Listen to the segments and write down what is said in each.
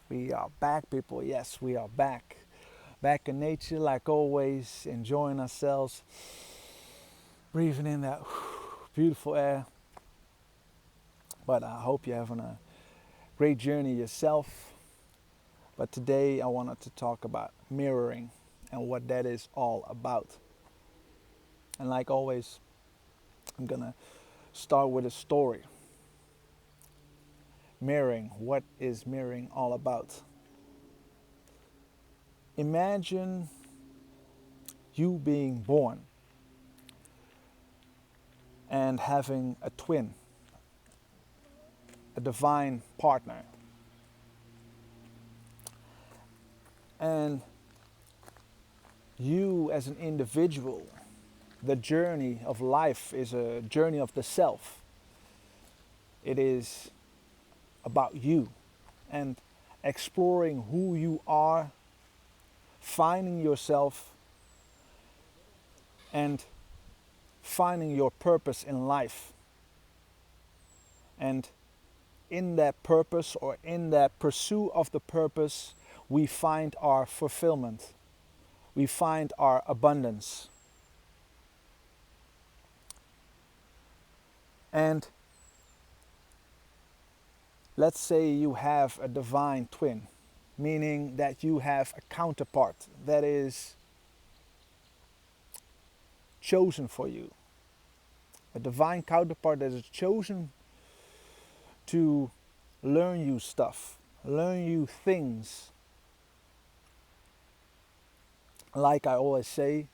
We are back, people. Yes, we are back. Back in nature, like always, enjoying ourselves, breathing in that beautiful air. But I hope you're having a great journey yourself. But today, I wanted to talk about mirroring and what that is all about. And like always, I'm gonna start with a story. Mirroring. What is mirroring all about? Imagine you being born and having a twin, a divine partner. And you, as an individual, the journey of life is a journey of the self. It is about you and exploring who you are, finding yourself, and finding your purpose in life. And in that purpose, or in that pursuit of the purpose, we find our fulfillment, we find our abundance. And let's say you have a divine twin, meaning that you have a counterpart that is chosen for you. A divine counterpart that is chosen to learn you stuff, learn you things. Like I always say,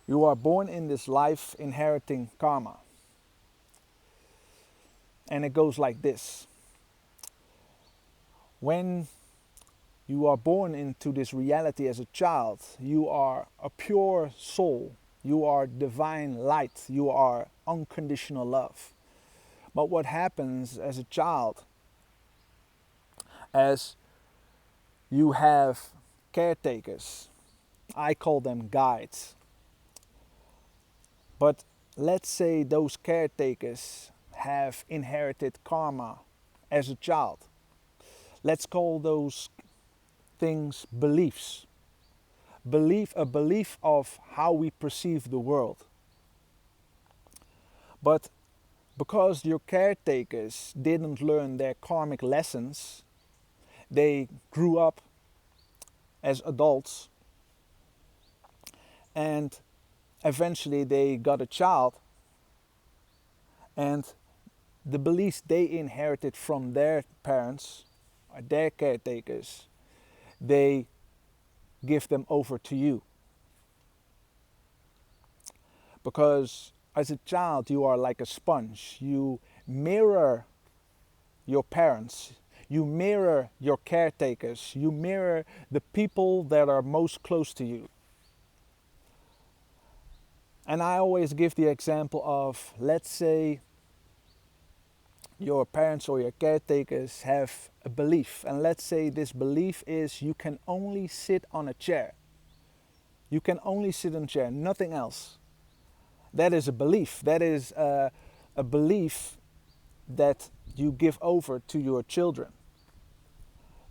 you are born in this life inheriting karma. And it goes like this. When you are born into this reality as a child, you are a pure soul. You are divine light. You are unconditional love. But what happens as a child, as you have caretakers, I call them guides. But let's say those caretakers have inherited karma as a child. Let's call those things beliefs. A belief of how we perceive the world. But because your caretakers didn't learn their karmic lessons, they grew up as adults and eventually they got a child, and the beliefs they inherited from their parents, or their caretakers, they give them over to you. Because as a child, you are like a sponge. You mirror your parents, you mirror your caretakers, you mirror the people that are most close to you. And I always give the example of, let's say, your parents or your caretakers have a belief, and let's say this belief is you can only sit on a chair. You can only sit on a chair, nothing else. That is a belief. That is a belief that you give over to your children.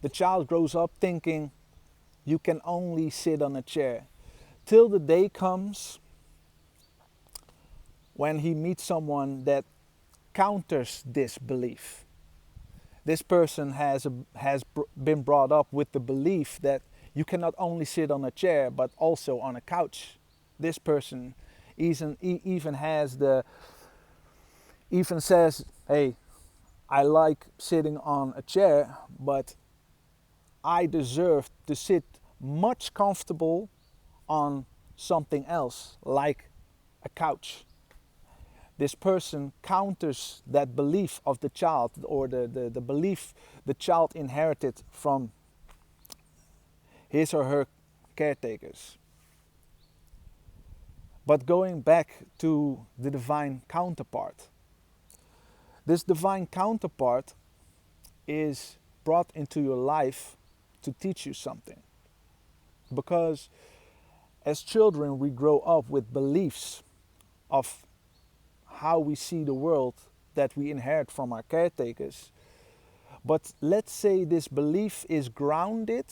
The child grows up thinking you can only sit on a chair, till the day comes when he meets someone that counters this belief. This person has been brought up with the belief that you cannot only sit on a chair but also on a couch. This person even says, "Hey, I like sitting on a chair, but I deserve to sit much comfortable on something else, like a couch." This person counters that belief of the child, or the belief the child inherited from his or her caretakers. But going back to the divine counterpart, this divine counterpart is brought into your life to teach you something. Because as children, we grow up with beliefs of how we see the world that we inherit from our caretakers. But let's say this belief is grounded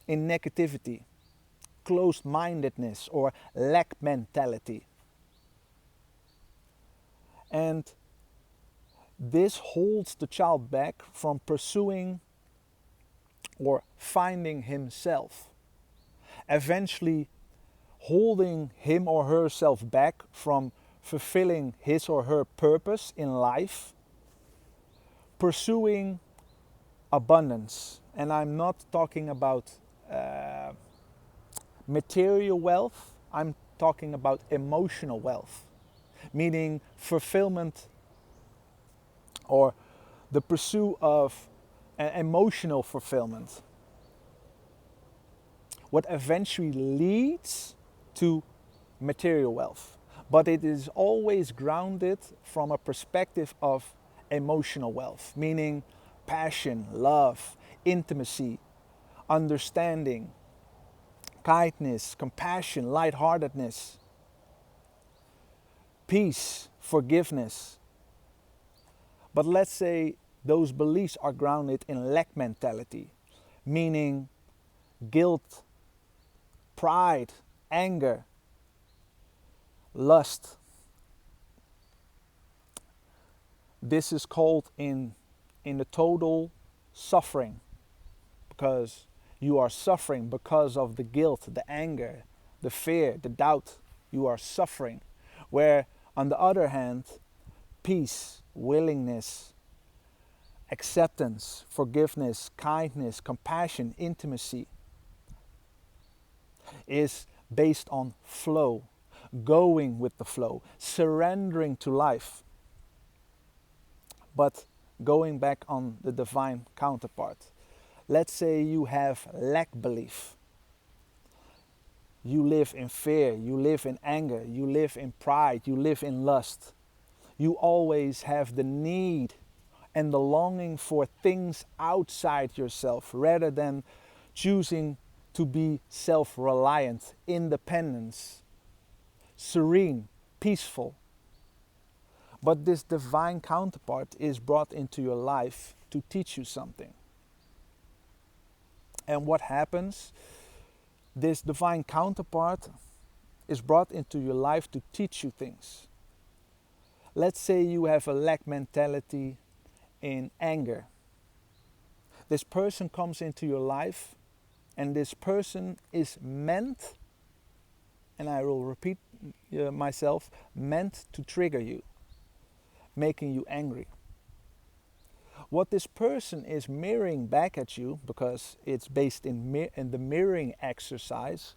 in negativity, closed-mindedness, or lack mentality. And this holds the child back from pursuing or finding himself, eventually holding him or herself back from fulfilling his or her purpose in life, pursuing abundance. And I'm not talking about material wealth, I'm talking about emotional wealth, meaning fulfillment or the pursuit of emotional fulfillment. What eventually leads to material wealth. But it is always grounded from a perspective of emotional wealth, meaning passion, love, intimacy, understanding, kindness, compassion, lightheartedness, peace, forgiveness. But let's say those beliefs are grounded in lack mentality, meaning guilt, pride, anger, lust. This is called in the total suffering, because you are suffering because of the guilt, the anger, the fear, the doubt. You are suffering. Where on the other hand, peace, willingness, acceptance, forgiveness, kindness, compassion, intimacy is based on flow, going with the flow, surrendering to life. But going back on the divine counterpart, let's say you have lack belief. You live in fear, you live in anger, you live in pride, you live in lust. You always have the need and the longing for things outside yourself rather than choosing to be self-reliant, independent, serene, peaceful. But this divine counterpart is brought into your life to teach you something. And what happens? This divine counterpart is brought into your life to teach you things. Let's say you have a lack mentality in anger. This person comes into your life, and this person is meant, and I will repeat myself, meant to trigger you, making you angry. What this person is mirroring back at you, because it's based in the mirroring exercise,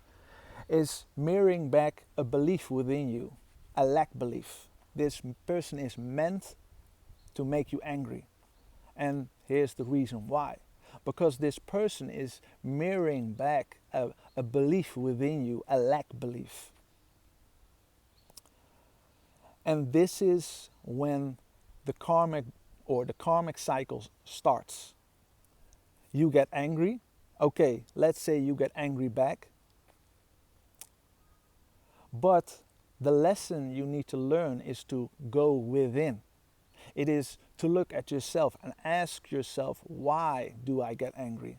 is mirroring back a belief within you, a lack belief. This person is meant to make you angry. And here's the reason why. Because this person is mirroring back a belief within you, a lack belief. And this is when the karmic cycle starts. You get angry. Okay, let's say you get angry back. But the lesson you need to learn is to go within. It is to look at yourself and ask yourself, why do I get angry?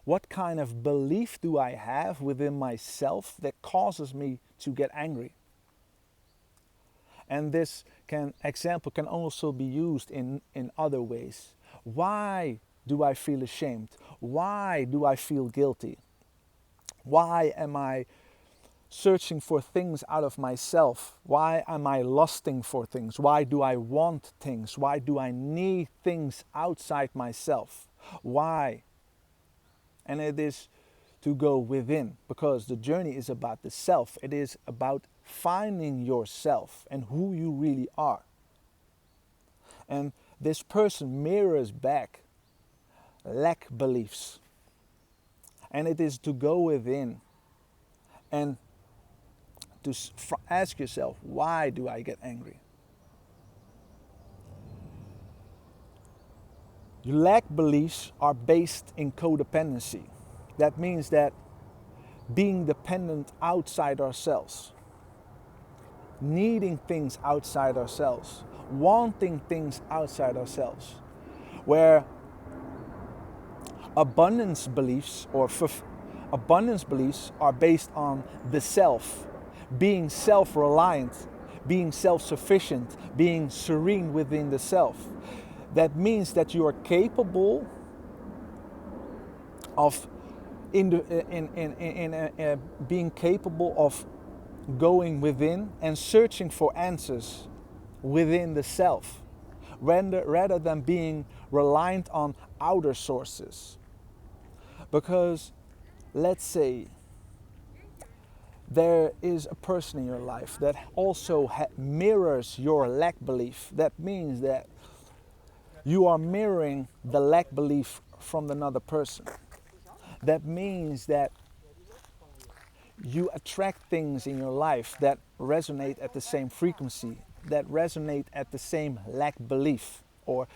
What kind of belief do I have within myself that causes me to get angry? And this example can also be used in other ways. Why do I feel ashamed? Why do I feel guilty? Why am I searching for things out of myself? Why am I lusting for things? Why do I want things? Why do I need things outside myself? Why? And it is to go within, because the journey is about the self. It is about finding yourself and who you really are. And this person mirrors back lack beliefs. And it is to go within and to ask yourself, why do I get angry? Your lack beliefs are based in codependency. That means that being dependent outside ourselves, needing things outside ourselves, wanting things outside ourselves. where abundance beliefs or abundance beliefs are based on the self, being self-reliant, being self-sufficient, being serene within the self. That means that you are capable of being capable of going within and searching for answers within the self, rather than being reliant on outer sources. Because let's say there is a person in your life that also mirrors your lack belief. That means that you are mirroring the lack belief from another person. That means that you attract things in your life that resonate at the same frequency, that resonate at the same lack belief or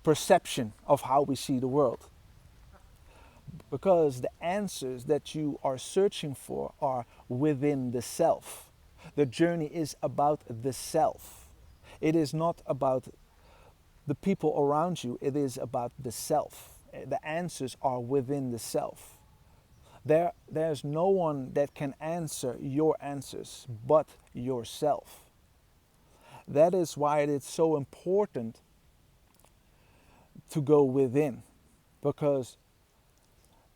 perception of how we see the world. Because the answers that you are searching for are within the self. The journey is about the self. It is not about the people around you, it is about the self. The answers are within the self. There's no one that can answer your answers but yourself. That is why it is so important to go within, because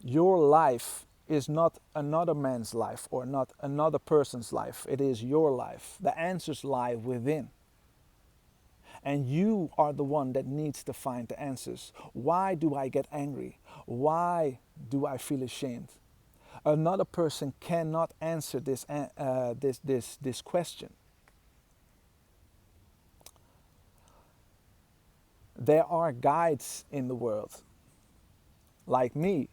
your life is not another man's life or not another person's life. It is your life. The answers lie within. And you are the one that needs to find the answers. Why do I get angry? Why do I feel ashamed? Another person cannot answer this question. There are guides in the world, like me,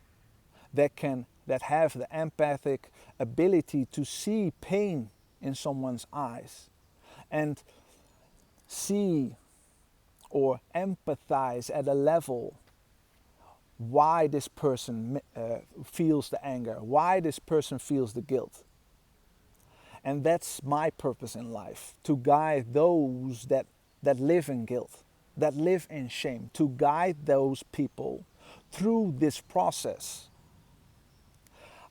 that have the empathic ability to see pain in someone's eyes and see or empathize at a level why this person feels the anger, why this person feels the guilt. And that's my purpose in life, to guide those that live in guilt, that live in shame, to guide those people through this process.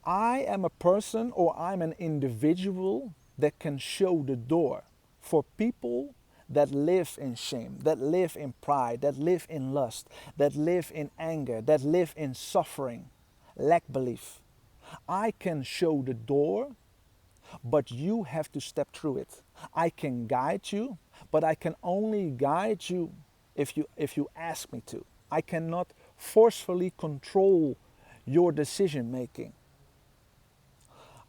I am a person, or I'm an individual that can show the door for people that live in shame, that live in pride, that live in lust, that live in anger, that live in suffering, lack belief. I can show the door, but you have to step through it. I can guide you, but I can only guide you if you ask me to. I cannot forcefully control your decision making.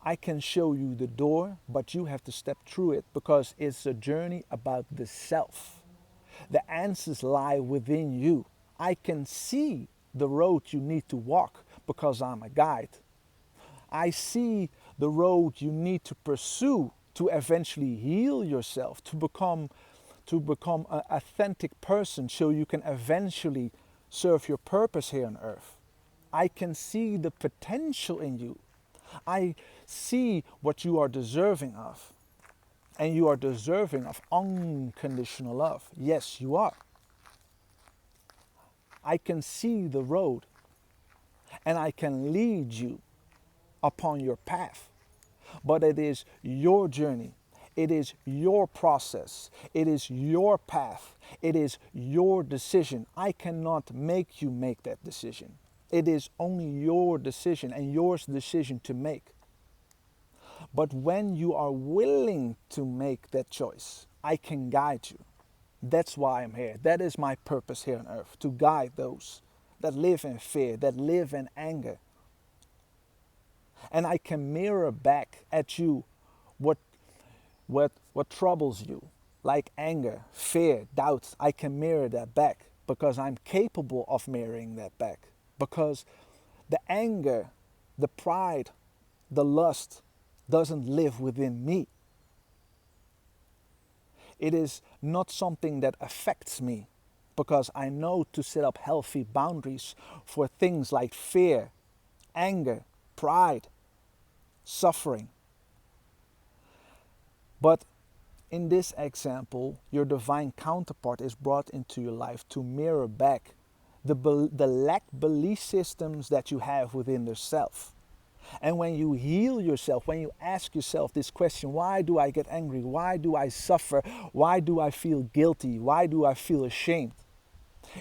I can show you the door, but you have to step through it, because it's a journey about the self. The answers lie within you. I can see the road you need to walk because I'm a guide. I see the road you need to pursue to eventually heal yourself, to become an authentic person so you can eventually serve your purpose here on earth. I can see the potential in you. I see what you are deserving of. And you are deserving of unconditional love. Yes, you are. I can see the road, and I can lead you upon your path. But it is your journey. It is your process. It is your path. It is your decision. I cannot make you make that decision. It is only your decision and your decision to make. But when you are willing to make that choice, I can guide you. That's why I'm here. That is my purpose here on earth, to guide those that live in fear, that live in anger. And I can mirror back at you what troubles you, like anger, fear, doubts. I can mirror that back because I'm capable of mirroring that back. Because the anger, the pride, the lust doesn't live within me. It is not something that affects me, because I know to set up healthy boundaries for things like fear, anger, pride, suffering. But in this example, your divine counterpart is brought into your life to mirror back the lack belief systems that you have within yourself. And when you heal yourself, when you ask yourself this question, why do I get angry? Why do I suffer? Why do I feel guilty? Why do I feel ashamed?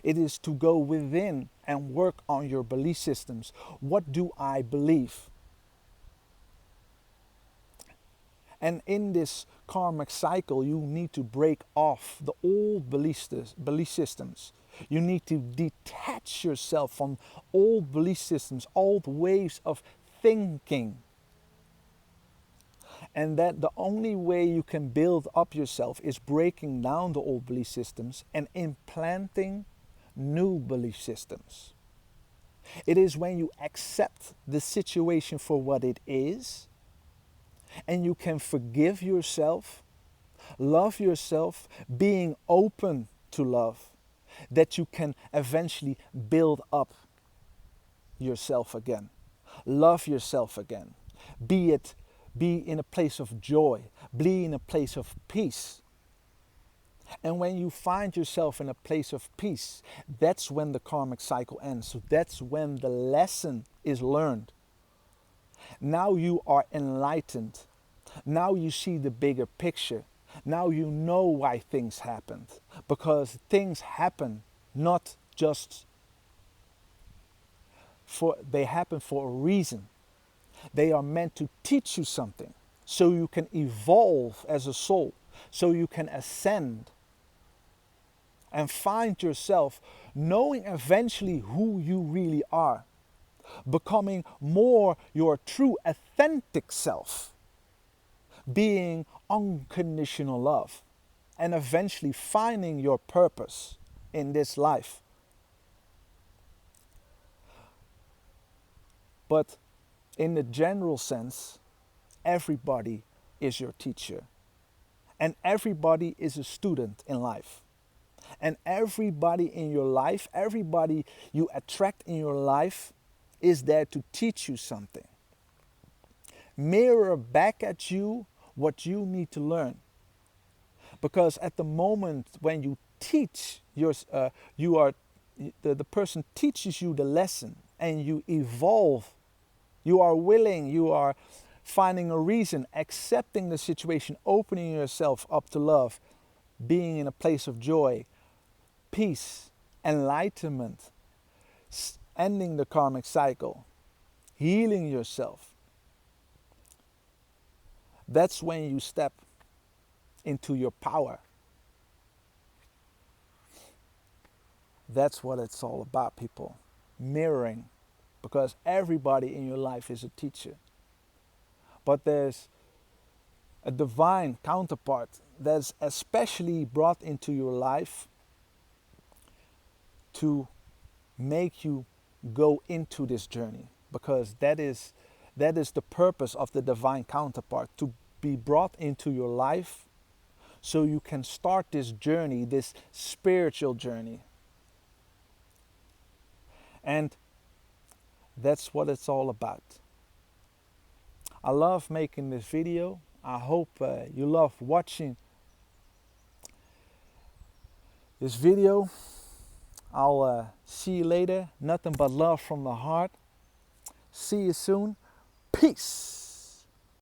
It is to go within and work on your belief systems. What do I believe? And in this karmic cycle, you need to break off the old belief systems. You need to detach yourself from old belief systems, old ways of thinking. And that the only way you can build up yourself is breaking down the old belief systems and implanting new belief systems. It is when you accept the situation for what it is, and you can forgive yourself, love yourself, being open to love, that you can eventually build up yourself again, love yourself again, be in a place of joy, be in a place of peace. And when you find yourself in a place of peace, that's when the karmic cycle ends. So that's when the lesson is learned. Now you are enlightened. Now you see the bigger picture. Now you know why things happened. Because things happen not just they happen for a reason. They are meant to teach you something, so you can evolve as a soul, so you can ascend and find yourself knowing eventually who you really are, becoming more your true authentic self, being unconditional love, and eventually finding your purpose in this life. But in the general sense, everybody is your teacher, and everybody is a student in life. And everybody in your life, everybody you attract in your life is there to teach you something. Mirror back at you what you need to learn. Because at the moment when you teach, the person teaches you the lesson and you evolve. You are willing, you are finding a reason, accepting the situation, opening yourself up to love, being in a place of joy, peace, enlightenment, ending the karmic cycle, healing yourself. That's when you step into your power. That's what it's all about, people. Mirroring. Because everybody in your life is a teacher. But there's a divine counterpart that's especially brought into your life to make you go into this journey. Because that is the purpose of the divine counterpart, to be brought into your life so you can start this journey, this spiritual journey. And that's what it's all about. I love making this video. I hope you love watching this video. I'll see you later. Nothing but love from the heart. See you soon. Peace.